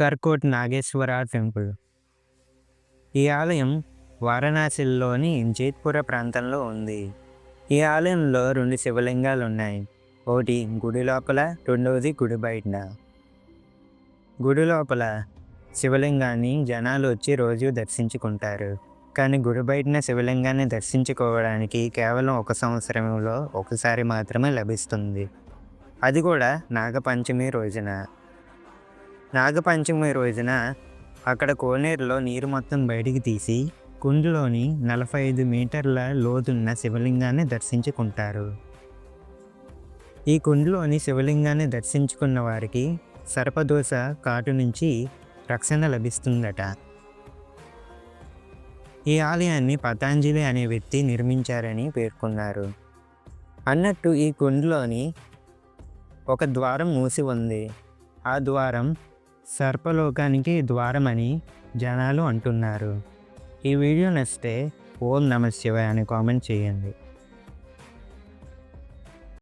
కర్కోట్ Nageswara temple. ఈ ఆలయం వారణాసిలోని జైత్పుర ప్రాంతంలో ఉంది. ఈ ఆలయంలో 2 శివలింగాలున్నాయి. ఒకటి గుడి లోపల, రెండవది గుడి బయటన. గుడి లోపల శివలింగాన్ని జనాలు వచ్చి రోజు దర్శించుకుంటారు. కానీ గుడి బయటన శివలింగాన్ని దర్శించుకోవడానికి కేవలం 1 సంవత్సరంలో ఒకసారి మాత్రమే లభిస్తుంది. అది కూడా నాగపంచమి రోజున. నాగపంచమి రోజున అక్కడ కోనేరులో నీరు మొత్తం బయటికి తీసి కుండలోని 45 మీటర్ల లోతున్న శివలింగాన్ని దర్శించుకుంటారు. ఈ కుండలోని శివలింగాన్ని దర్శించుకున్న వారికి సర్పదోష కాటు నుంచి రక్షణ లభిస్తుందట. ఈ ఆలయాన్ని పతాంజలి అనే వ్యక్తి నిర్మించారని పేర్కొన్నారు. అన్నట్టు ఈ కుండలోని ఒక ద్వారం మూసి ఉంది. ఆ ద్వారం సర్పలోకానికి ద్వారమని జనాలు అంటున్నారు. ఈ వీడియో నచ్చితే ఓం నమః శివాయ అని కామెంట్ చేయండి.